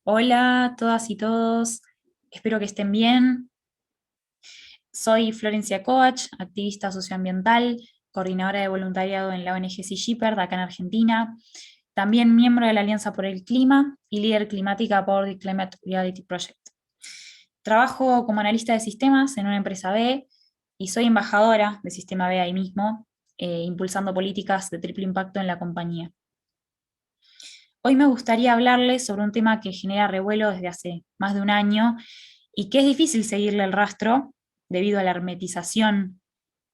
Hola a todas y todos, espero que estén bien. Soy Florencia Coach, activista socioambiental, coordinadora de voluntariado en la ONG Sea Shepherd acá en Argentina, también miembro de la Alianza por el Clima y líder climática por The Climate Reality Project. Trabajo como analista de sistemas en una empresa B y soy embajadora del sistema B ahí mismo, impulsando políticas de triple impacto en la compañía. Hoy me gustaría hablarles sobre un tema que genera revuelo desde hace más de un año y que es difícil seguirle el rastro debido a la hermetización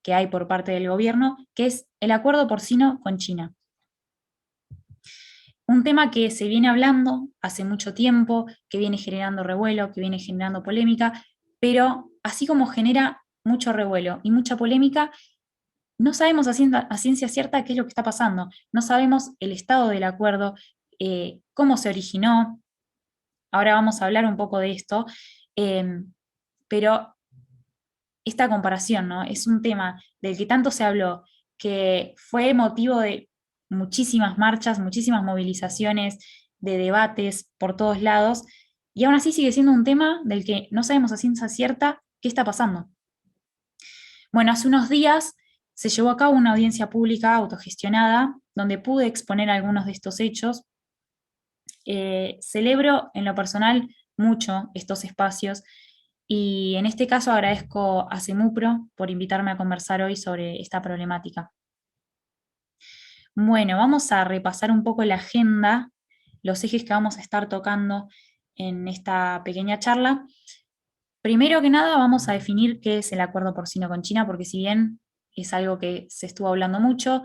que hay por parte del gobierno, que es el acuerdo porcino con China. Un tema que se viene hablando hace mucho tiempo, que viene generando revuelo, que viene generando polémica, pero así como genera mucho revuelo y mucha polémica, no sabemos a ciencia cierta qué es lo que está pasando, no sabemos el estado del acuerdo, cómo se originó. Ahora vamos a hablar un poco de esto, eh, pero esta comparación, ¿no? Es un tema del que tanto se habló, que fue motivo de muchísimas marchas, muchísimas movilizaciones, de debates por todos lados, y aún así sigue siendo un tema del que no sabemos a ciencia cierta qué está pasando. Bueno, hace unos días se llevó a cabo una audiencia pública autogestionada, donde pude exponer algunos de estos hechos. Celebro en lo personal mucho estos espacios y en este caso agradezco a CEMUPRO por invitarme a conversar hoy sobre esta problemática. Bueno, vamos a repasar un poco la agenda, los ejes que vamos a estar tocando en esta pequeña charla. Primero que nada vamos a definir qué es el acuerdo porcino con China, porque si bien es algo que se estuvo hablando mucho,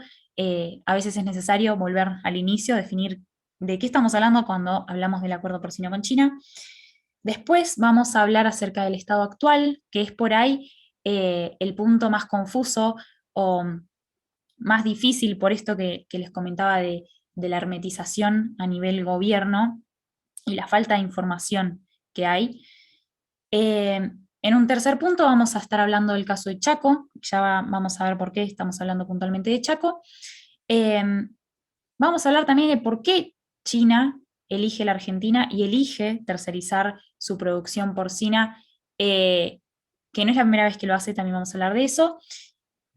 a veces es necesario volver al inicio, definir de qué estamos hablando cuando hablamos del acuerdo porcino con China. Después vamos a hablar acerca del estado actual, que es por ahí el punto más confuso o más difícil por esto que les comentaba de la hermetización a nivel gobierno y la falta de información que hay. En un tercer punto vamos a estar hablando del caso de Chaco, ya vamos a ver por qué estamos hablando puntualmente de Chaco. Eh, Vamos a hablar también de por qué China elige la Argentina y elige tercerizar su producción porcina, que no es la primera vez que lo hace, también vamos a hablar de eso.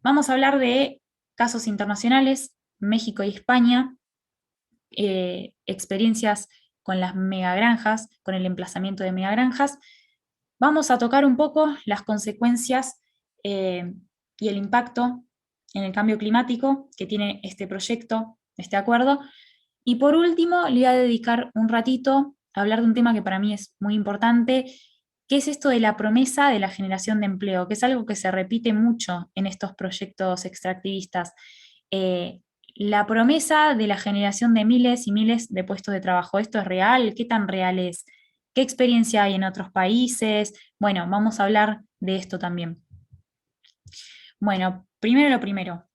Vamos a hablar de casos internacionales, México y España, experiencias con las megagranjas, con el emplazamiento de megagranjas. Vamos a tocar un poco las consecuencias y el impacto en el cambio climático que tiene este proyecto, este acuerdo. Y por último, le voy a dedicar un ratito a hablar de un tema que para mí es muy importante, que es esto de la promesa de la generación de empleo, que es algo que se repite mucho en estos proyectos extractivistas. Eh, la promesa de la generación de miles y miles de puestos de trabajo, ¿esto es real? ¿Qué tan real es? ¿Qué experiencia hay en otros países? Bueno, vamos a hablar de esto también. Bueno, primero lo primero.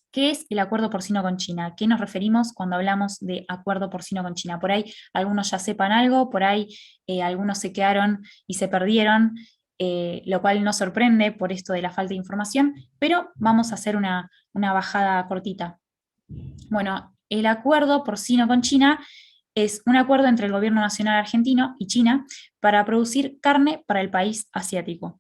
¿Qué es el acuerdo porcino con China? ¿A qué nos referimos cuando hablamos de acuerdo porcino con China? Por ahí algunos ya sepan algo, por ahí algunos se quedaron y se perdieron, lo cual no sorprende por esto de la falta de información, pero vamos a hacer una bajada cortita. Bueno, el acuerdo porcino con China es un acuerdo entre el gobierno nacional argentino y China para producir carne para el país asiático.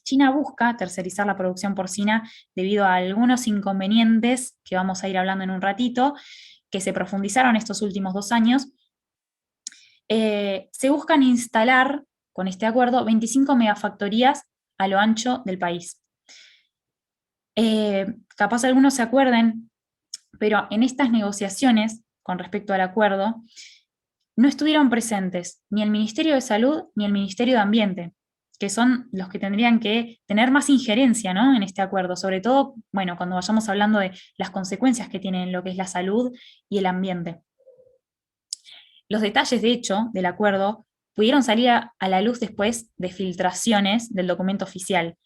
China busca tercerizar la producción porcina debido a algunos inconvenientes que vamos a ir hablando en un ratito, que se profundizaron estos últimos 2 años. Se buscan instalar con este acuerdo 25 megafactorías a lo ancho del país. Capaz algunos se acuerden, pero en estas negociaciones con respecto al acuerdo no estuvieron presentes ni el Ministerio de Salud ni el Ministerio de Ambiente, que son los que tendrían que tener más injerencia, ¿no?, en este acuerdo, sobre todo, bueno, cuando vayamos hablando de las consecuencias que tienen lo que es la salud y el ambiente. Los detalles, de hecho, del acuerdo pudieron salir a la luz después de filtraciones del documento oficial.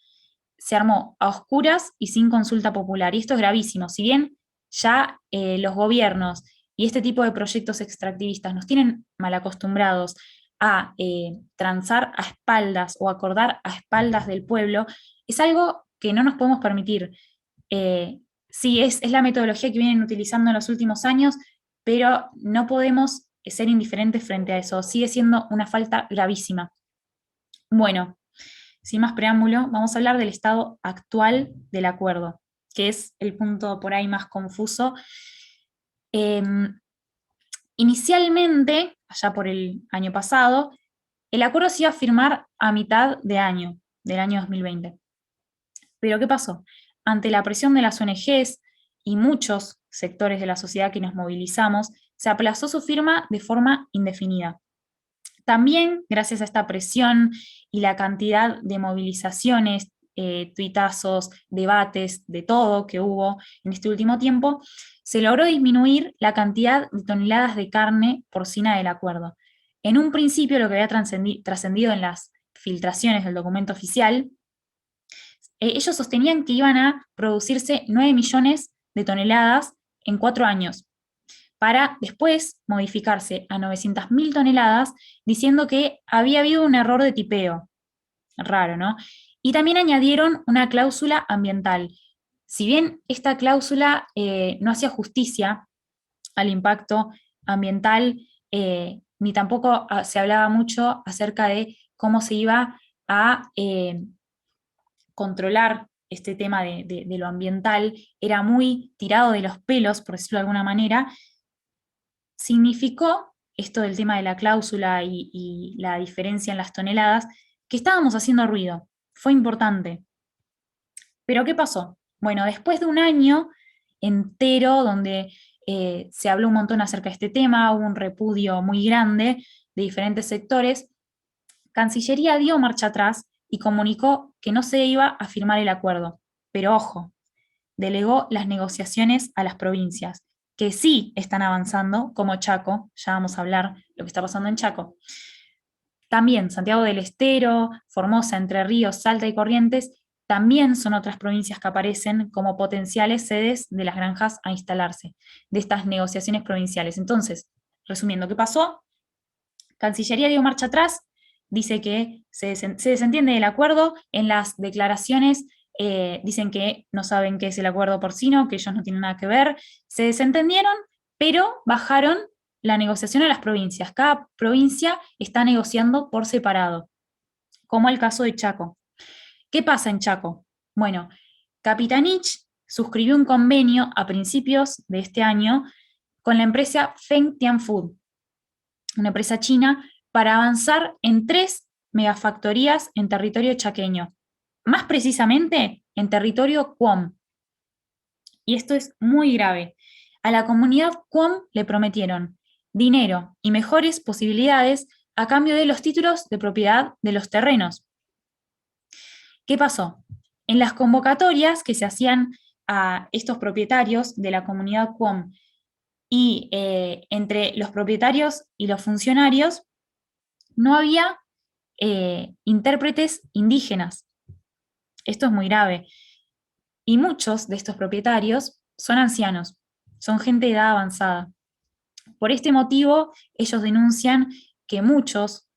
Se armó a oscuras y sin consulta popular, y esto es gravísimo. Si bien ya los gobiernos y este tipo de proyectos extractivistas nos tienen mal acostumbrados a transar a espaldas o acordar a espaldas del pueblo, es algo que no nos podemos permitir. Sí, es la metodología que vienen utilizando en los últimos años, pero no podemos ser indiferentes frente a eso, sigue siendo una falta gravísima. Bueno, sin más preámbulo, vamos a hablar del estado actual del acuerdo, que es el punto por ahí más confuso. Inicialmente, allá por el año pasado, el acuerdo se iba a firmar a mitad de año, del año 2020. Pero ¿qué pasó? Ante la presión de las ONGs y muchos sectores de la sociedad que nos movilizamos, se aplazó su firma de forma indefinida. También, gracias a esta presión y la cantidad de movilizaciones, tuitazos, debates, de todo que hubo en este último tiempo, se logró disminuir la cantidad de toneladas de carne porcina del acuerdo. En un principio, lo que había trascendido en las filtraciones del documento oficial, ellos sostenían que iban a producirse 9 millones de toneladas en 4 años, para después modificarse a 900.000 toneladas, diciendo que había habido un error de tipeo. Raro, ¿no? Y también añadieron una cláusula ambiental. Si bien esta cláusula no hacía justicia al impacto ambiental, ni tampoco se hablaba mucho acerca de cómo se iba a controlar este tema de lo ambiental, era muy tirado de los pelos, por decirlo de alguna manera, significó esto del tema de la cláusula y la diferencia en las toneladas, que estábamos haciendo ruido. Fue importante. ¿Pero qué pasó? Bueno, después de un año entero donde se habló un montón acerca de este tema, hubo un repudio muy grande de diferentes sectores, Cancillería dio marcha atrás y comunicó que no se iba a firmar el acuerdo. Pero ojo, delegó las negociaciones a las provincias, que sí están avanzando, como Chaco, ya vamos a hablar lo que está pasando en Chaco. También Santiago del Estero, Formosa, Entre Ríos, Salta y Corrientes, también son otras provincias que aparecen como potenciales sedes de las granjas a instalarse, de estas negociaciones provinciales. Entonces, resumiendo, ¿qué pasó? Cancillería dio marcha atrás, dice que se desentiende del acuerdo, en las declaraciones dicen que no saben qué es el acuerdo porcino, que ellos no tienen nada que ver, se desentendieron, pero bajaron la negociación a las provincias. Cada provincia está negociando por separado, como el caso de Chaco. ¿Qué pasa en Chaco? Bueno, Capitanich suscribió un convenio a principios de este año con la empresa Feng Tian Food, una empresa china, para avanzar en 3 megafactorías en territorio chaqueño, más precisamente en territorio Cuom. Y esto es muy grave. A la comunidad Cuom le prometieron dinero y mejores posibilidades a cambio de los títulos de propiedad de los terrenos. ¿Qué pasó? En las convocatorias que se hacían a estos propietarios de la comunidad Cuom y entre los propietarios y los funcionarios, no había intérpretes indígenas. Esto es muy grave. Y muchos de estos propietarios son ancianos, son gente de edad avanzada. Por este motivo, ellos denuncian que muchos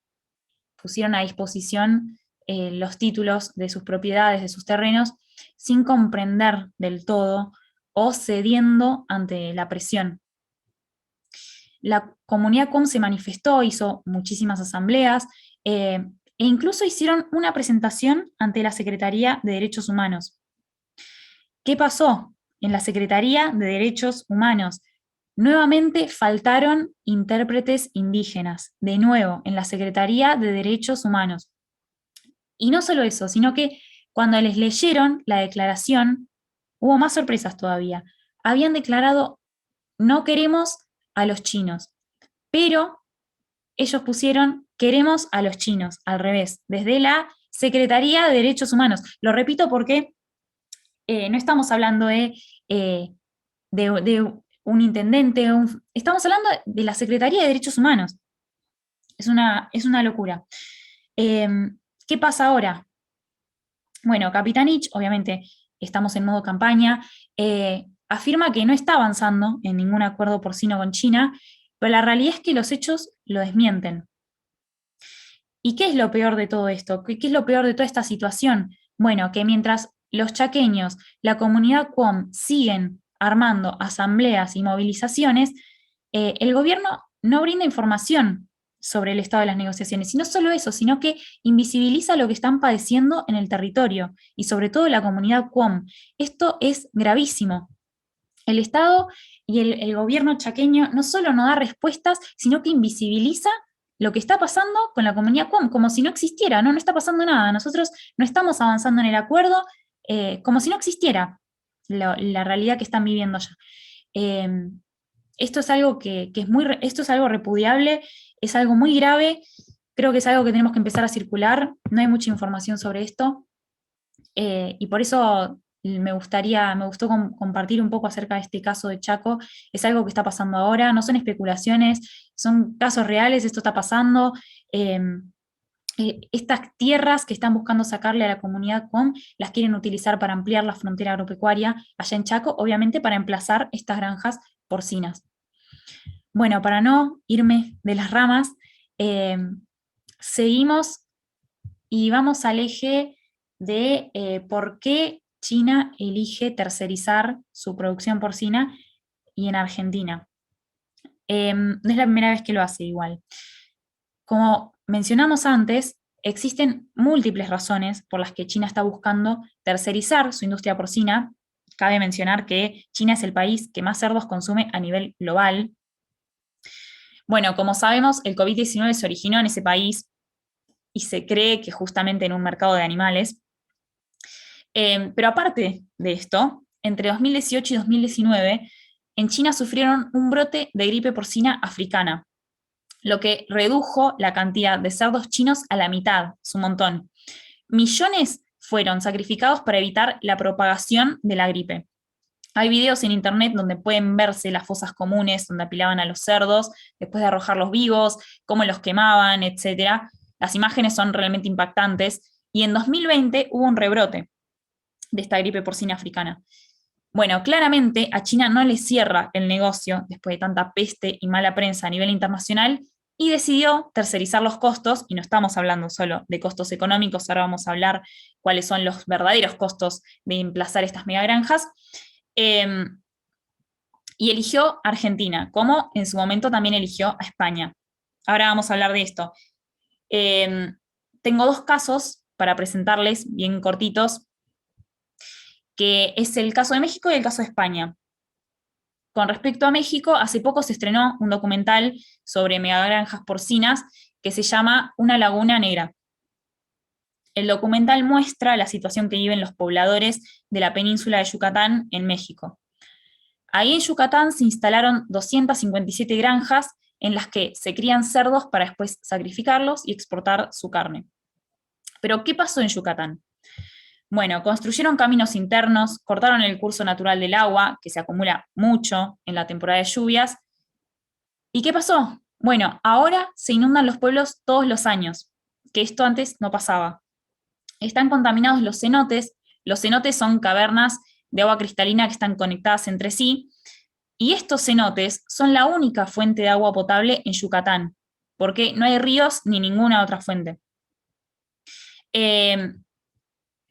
pusieron a disposición los títulos de sus propiedades, de sus terrenos, sin comprender del todo o cediendo ante la presión. La comunidad COM se manifestó, hizo muchísimas asambleas, e incluso hicieron una presentación ante la Secretaría de Derechos Humanos. ¿Qué pasó en la Secretaría de Derechos Humanos? Nuevamente faltaron intérpretes indígenas, de nuevo, en la Secretaría de Derechos Humanos. Y no solo eso, sino que cuando les leyeron la declaración, hubo más sorpresas todavía. Habían declarado, no queremos a los chinos, pero ellos pusieron, queremos a los chinos, al revés, desde la Secretaría de Derechos Humanos. Lo repito porque no estamos hablando de un intendente, estamos hablando de la Secretaría de Derechos Humanos. Es una locura. ¿Qué pasa ahora? Bueno, Capitanich, obviamente estamos en modo campaña, afirma que no está avanzando en ningún acuerdo porcino con China, pero la realidad es que los hechos lo desmienten. ¿Y qué es lo peor de todo esto? ¿Qué es lo peor de toda esta situación? Bueno, que mientras los chaqueños, la comunidad Cuom, siguen armando asambleas y movilizaciones, el gobierno no brinda información sobre el estado de las negociaciones, y no solo eso, sino que invisibiliza lo que están padeciendo en el territorio, y sobre todo la comunidad QOM. Esto es gravísimo. El Estado y el gobierno chaqueño no solo no da respuestas, sino que invisibiliza lo que está pasando con la comunidad QOM, como si no existiera, ¿no? No está pasando nada. Nosotros no estamos avanzando en el acuerdo, como si no existiera la realidad que están viviendo allá. Esto es algo esto es algo repudiable, es algo muy grave, creo que es algo que tenemos que empezar a circular, no hay mucha información sobre esto, y por eso me gustó compartir un poco acerca de este caso de Chaco. Es algo que está pasando ahora, no son especulaciones, son casos reales, esto está pasando. eh, Estas tierras que están buscando sacarle a la comunidad QOM las quieren utilizar para ampliar la frontera agropecuaria allá en Chaco, obviamente para emplazar estas granjas porcinas. Bueno, para no irme de las ramas, eh, seguimos y vamos al eje de por qué China elige tercerizar su producción porcina y en Argentina. No es la primera vez que lo hace igual. Como mencionamos antes, existen múltiples razones por las que China está buscando tercerizar su industria porcina. Cabe mencionar que China es el país que más cerdos consume a nivel global. Bueno, como sabemos, el COVID-19 se originó en ese país y se cree que justamente en un mercado de animales. Pero aparte de esto, entre 2018 y 2019, en China sufrieron un brote de gripe porcina africana, lo que redujo la cantidad de cerdos chinos a la mitad, es un montón. Millones fueron sacrificados para evitar la propagación de la gripe. Hay videos en internet donde pueden verse las fosas comunes donde apilaban a los cerdos después de arrojarlos vivos, cómo los quemaban, etc. Las imágenes son realmente impactantes y en 2020 hubo un rebrote de esta gripe porcina africana. Bueno, claramente a China no le cierra el negocio después de tanta peste y mala prensa a nivel internacional y decidió tercerizar los costos, y no estamos hablando solo de costos económicos, ahora vamos a hablar cuáles son los verdaderos costos de emplazar estas megagranjas, y eligió Argentina, como en su momento también eligió a España. Ahora vamos a hablar de esto. Tengo dos casos para presentarles bien cortitos, que es el caso de México y el caso de España. Con respecto a México, hace poco se estrenó un documental sobre megagranjas porcinas que se llama Una laguna negra. El documental muestra la situación que viven los pobladores de la península de Yucatán en México. Ahí en Yucatán se instalaron 257 granjas en las que se crían cerdos para después sacrificarlos y exportar su carne. Pero, ¿qué pasó en Yucatán? Bueno, construyeron caminos internos, cortaron el curso natural del agua, que se acumula mucho en la temporada de lluvias. ¿Y qué pasó? Bueno, ahora se inundan los pueblos todos los años, que esto antes no pasaba. Están contaminados los cenotes. Los cenotes son cavernas de agua cristalina que están conectadas entre sí, y estos cenotes son la única fuente de agua potable en Yucatán, porque no hay ríos ni ninguna otra fuente.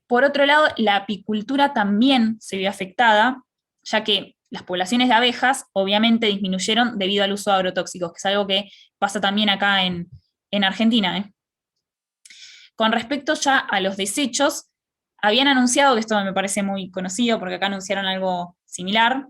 Por otro lado, la apicultura también se vio afectada, ya que las poblaciones de abejas obviamente disminuyeron debido al uso de agrotóxicos, que es algo que pasa también acá en Argentina. Con respecto ya a los desechos, habían anunciado, que esto me parece muy conocido porque acá anunciaron algo similar,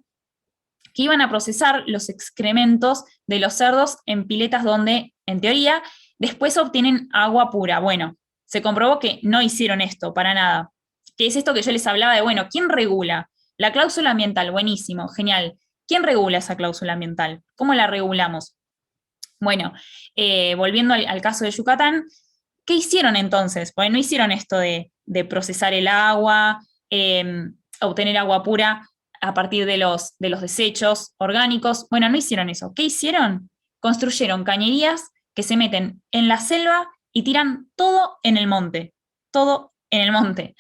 que iban a procesar los excrementos de los cerdos en piletas donde, en teoría, después obtienen agua pura. Bueno, se comprobó que no hicieron esto, para nada. Que es esto que yo les hablaba de, bueno, ¿quién regula? La cláusula ambiental, buenísimo, genial. ¿Quién regula esa cláusula ambiental? ¿Cómo la regulamos? Bueno, volviendo al caso de Yucatán, ¿qué hicieron entonces? Pues no hicieron esto de procesar el agua, obtener agua pura a partir de los desechos orgánicos. Bueno, no hicieron eso. ¿Qué hicieron? Construyeron cañerías que se meten en la selva y tiran todo en el monte. Todo en el monte.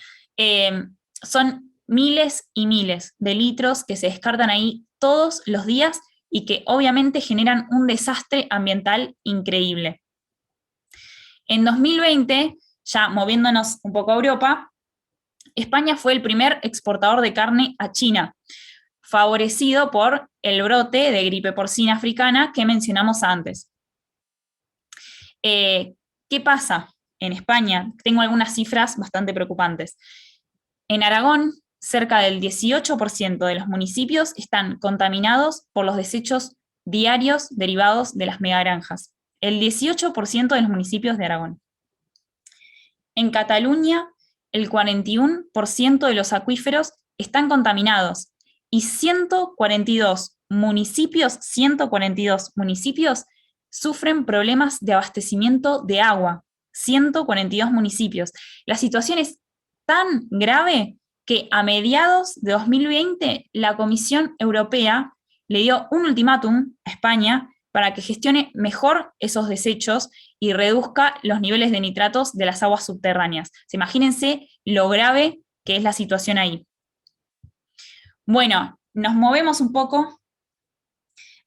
Son miles y miles de litros que se descartan ahí todos los días y que obviamente generan un desastre ambiental increíble. En 2020, ya moviéndonos un poco a Europa, España fue el primer exportador de carne a China. favorecido por el brote de gripe porcina africana que mencionamos antes. ¿Qué pasa en España? Tengo algunas cifras bastante preocupantes. En Aragón, cerca del 18% de los municipios están contaminados por los desechos diarios derivados de las megagranjas. El 18% de los municipios de Aragón. En Cataluña, el 41% de los acuíferos están contaminados y 142 municipios sufren problemas de abastecimiento de agua. 142 municipios. La situación es tan grave que a mediados de 2020 la Comisión Europea le dio un ultimátum a España para que gestione mejor esos desechos y reduzca los niveles de nitratos de las aguas subterráneas. Imagínense lo grave que es la situación ahí. Bueno, nos movemos un poco,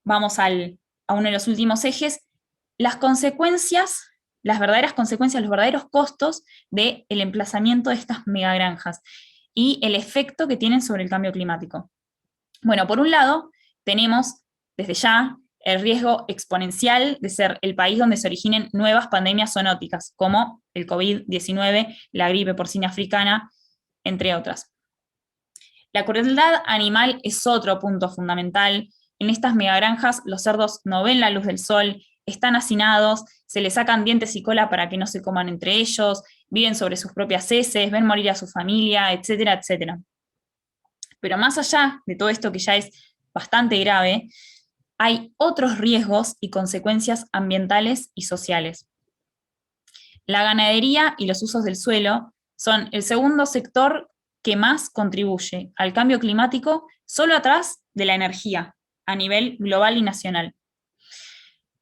vamos a uno de los últimos ejes, las consecuencias, las verdaderas consecuencias, los verdaderos costos del emplazamiento de estas megagranjas y el efecto que tienen sobre el cambio climático. Bueno, por un lado, tenemos desde ya el riesgo exponencial de ser el país donde se originen nuevas pandemias zoonóticas, como el COVID-19, la gripe porcina africana, entre otras. La crueldad animal es otro punto fundamental. En estas megagranjas los cerdos no ven la luz del sol, están hacinados, se les sacan dientes y cola para que no se coman entre ellos, viven sobre sus propias heces, ven morir a su familia, etcétera, etcétera. Pero más allá de todo esto que ya es bastante grave, hay otros riesgos y consecuencias ambientales y sociales. La ganadería y los usos del suelo son el segundo sector que más contribuye al cambio climático, solo atrás de la energía, a nivel global y nacional.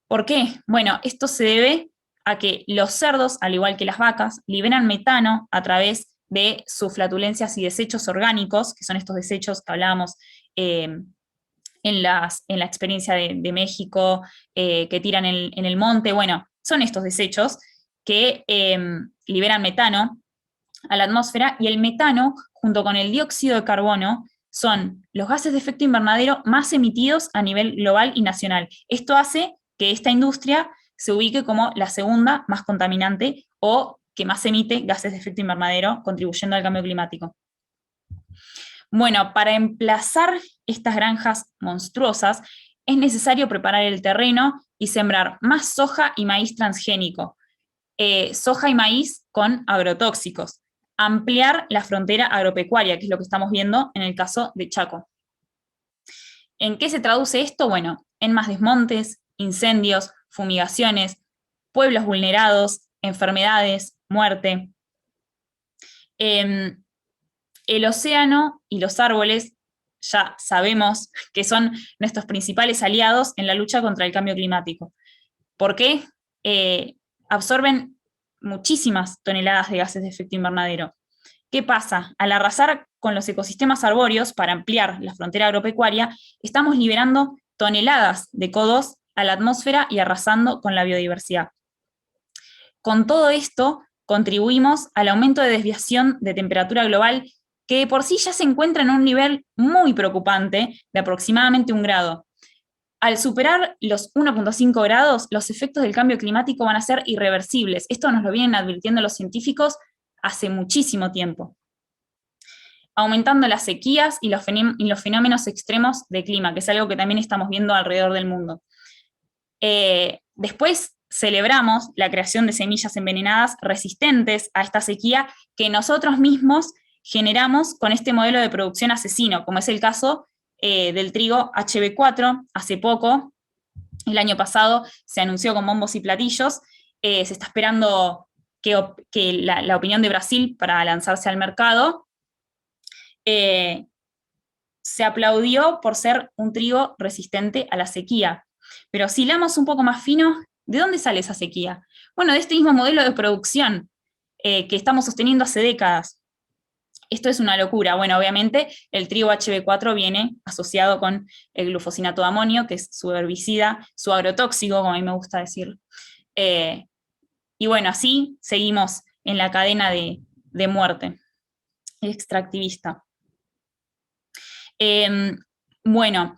¿Por qué? Bueno, esto se debe a que los cerdos, al igual que las vacas, liberan metano a través de sus flatulencias y desechos orgánicos, que son estos desechos que hablábamos en la experiencia de México, que tiran en el monte. Bueno, son estos desechos que liberan metano a la atmósfera, y el metano, junto con el dióxido de carbono, son los gases de efecto invernadero más emitidos a nivel global y nacional. Esto hace que esta industria se ubique como la segunda más contaminante o que más emite gases de efecto invernadero, contribuyendo al cambio climático. Bueno, para emplazar estas granjas monstruosas es necesario preparar el terreno y sembrar más soja y maíz transgénico, soja y maíz con agrotóxicos, ampliar la frontera agropecuaria, que es lo que estamos viendo en el caso de Chaco. ¿En qué se traduce esto? Bueno, en más desmontes, incendios, fumigaciones, pueblos vulnerados, enfermedades, muerte. El océano y los árboles ya sabemos que son nuestros principales aliados en la lucha contra el cambio climático. ¿Por qué? Absorben muchísimas toneladas de gases de efecto invernadero. ¿Qué pasa? Al arrasar con los ecosistemas arbóreos para ampliar la frontera agropecuaria, estamos liberando toneladas de CO2 a la atmósfera y arrasando con la biodiversidad. Con todo esto, contribuimos al aumento de desviación de temperatura global, que de por sí ya se encuentra en un nivel muy preocupante de aproximadamente 1 grado. Al superar los 1,5 grados, los efectos del cambio climático van a ser irreversibles. Esto nos lo vienen advirtiendo los científicos hace muchísimo tiempo. Aumentando las sequías y los fenómenos extremos de clima, que es algo que también estamos viendo alrededor del mundo. Después celebramos la creación de semillas envenenadas resistentes a esta sequía que nosotros mismos generamos con este modelo de producción asesino, como es el caso del trigo HB4. Hace poco, el año pasado, se anunció con bombos y platillos. Se está esperando que la opinión de Brasil para lanzarse al mercado. Se aplaudió por ser un trigo resistente a la sequía. Pero si hilamos un poco más fino, ¿de dónde sale esa sequía? Bueno, de este mismo modelo de producción que estamos sosteniendo hace décadas. Esto es una locura. Bueno, obviamente el trigo HB4 viene asociado con el glufosinato de amonio, que es su herbicida, su agrotóxico, como a mí me gusta decir. Y bueno, así seguimos en la cadena de muerte extractivista. Bueno,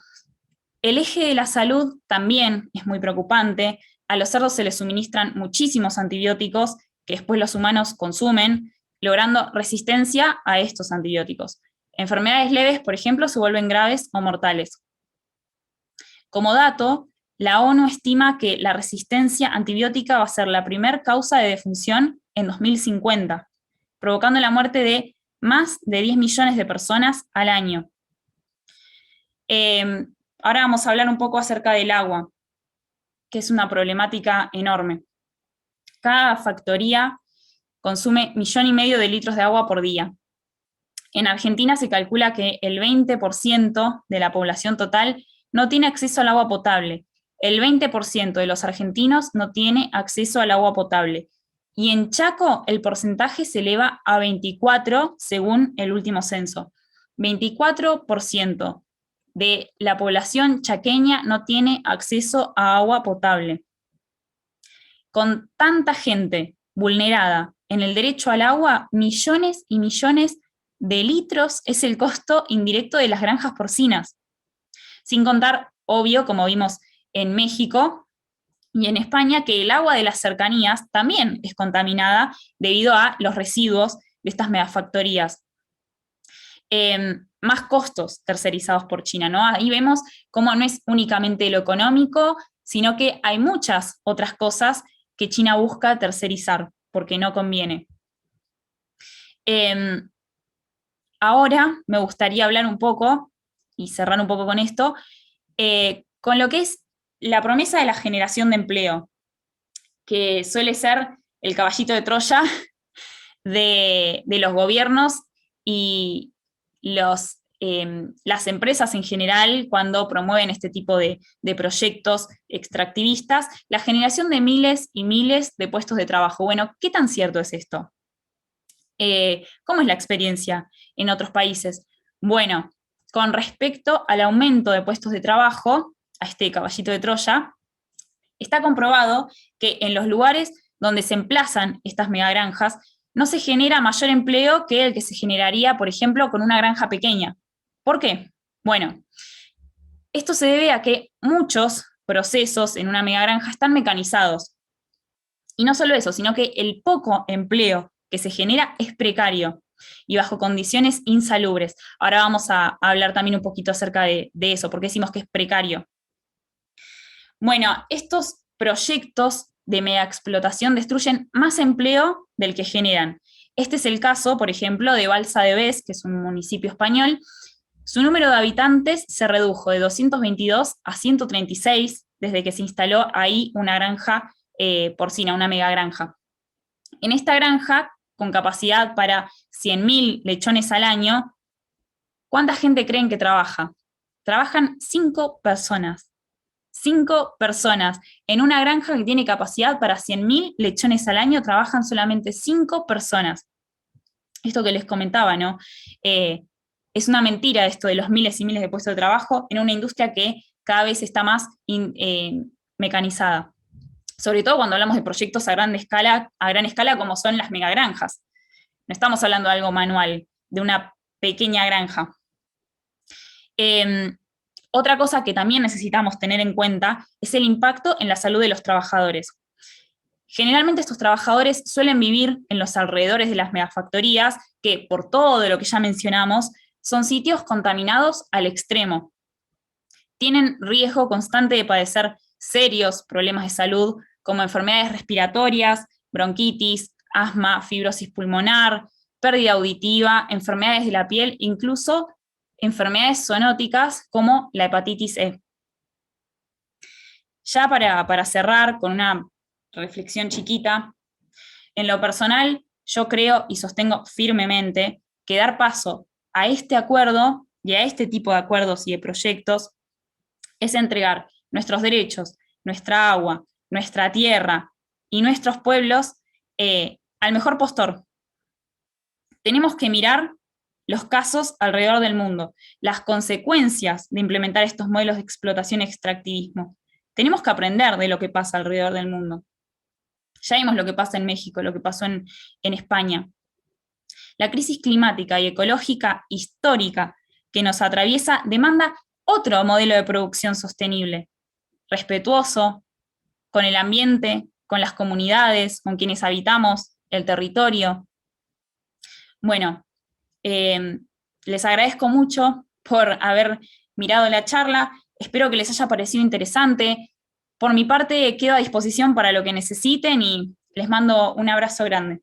el eje de la salud también es muy preocupante. A los cerdos se les suministran muchísimos antibióticos que después los humanos consumen, logrando resistencia a estos antibióticos. Enfermedades leves, por ejemplo, se vuelven graves o mortales. Como dato, la ONU estima que la resistencia antibiótica va a ser la primera causa de defunción en 2050, provocando la muerte de más de 10 millones de personas al año. Ahora vamos a hablar un poco acerca del agua, que es una problemática enorme. Cada factoría consume 1,5 millones de litros de agua por día. En Argentina se calcula que el 20% de la población total no tiene acceso al agua potable. El 20% de los argentinos no tiene acceso al agua potable. Y en Chaco el porcentaje se eleva a 24% según el último censo. 24% de la población chaqueña no tiene acceso a agua potable. Con tanta gente vulnerada en el derecho al agua, millones y millones de litros es el costo indirecto de las granjas porcinas. Sin contar, obvio, como vimos en México y en España, que el agua de las cercanías también es contaminada debido a los residuos de estas megafactorías. Más costos tercerizados por China, ¿no? Ahí vemos cómo no es únicamente lo económico, sino que hay muchas otras cosas que China busca tercerizar, porque no conviene. Ahora me gustaría hablar un poco, y cerrar un poco con esto, con lo que es la promesa de la generación de empleo, que suele ser el caballito de Troya de los gobiernos y las empresas en general cuando promueven este tipo de proyectos extractivistas, la generación de miles y miles de puestos de trabajo. Bueno, ¿qué tan cierto es esto? ¿Cómo es la experiencia en otros países? Bueno, con respecto al aumento de puestos de trabajo, a este caballito de Troya, está comprobado que en los lugares donde se emplazan estas megagranjas no se genera mayor empleo que el que se generaría, por ejemplo, con una granja pequeña. ¿Por qué? Bueno, esto se debe a que muchos procesos en una megagranja están mecanizados. Y no solo eso, sino que el poco empleo que se genera es precario y bajo condiciones insalubres. Ahora vamos a hablar también un poquito acerca de eso, porque decimos que es precario. Bueno, estos proyectos de megaexplotación destruyen más empleo del que generan. Este es el caso, por ejemplo, de Balsa de Bes, que es un municipio español. Su número de habitantes se redujo de 222 a 136 desde que se instaló ahí una granja porcina, una megagranja. En esta granja, con capacidad para 100.000 lechones al año, ¿cuánta gente creen que trabaja? Trabajan 5 personas. 5 personas. En una granja que tiene capacidad para 100.000 lechones al año, trabajan solamente 5 personas. Esto que les comentaba, ¿no? Es una mentira esto de los miles y miles de puestos de trabajo en una industria que cada vez está más mecanizada. Sobre todo cuando hablamos de proyectos a gran escala como son las megagranjas. No estamos hablando de algo manual, de una pequeña granja. Otra cosa que también necesitamos tener en cuenta es el impacto en la salud de los trabajadores. Generalmente estos trabajadores suelen vivir en los alrededores de las megafactorías, que por todo lo que ya mencionamos, son sitios contaminados al extremo. Tienen riesgo constante de padecer serios problemas de salud, como enfermedades respiratorias, bronquitis, asma, fibrosis pulmonar, pérdida auditiva, enfermedades de la piel, incluso enfermedades zoonóticas como la hepatitis E. Ya para cerrar con una reflexión chiquita, en lo personal yo creo y sostengo firmemente que dar paso a este acuerdo y a este tipo de acuerdos y de proyectos es entregar nuestros derechos, nuestra agua, nuestra tierra y nuestros pueblos al mejor postor. Tenemos que mirar los casos alrededor del mundo, las consecuencias de implementar estos modelos de explotación y extractivismo. Tenemos que aprender de lo que pasa alrededor del mundo. Ya vimos lo que pasa en México, lo que pasó en España. La crisis climática y ecológica histórica que nos atraviesa demanda otro modelo de producción sostenible, respetuoso con el ambiente, con las comunidades, con quienes habitamos el territorio. Bueno, les agradezco mucho por haber mirado la charla, espero que les haya parecido interesante. Por mi parte, quedo a disposición para lo que necesiten y les mando un abrazo grande.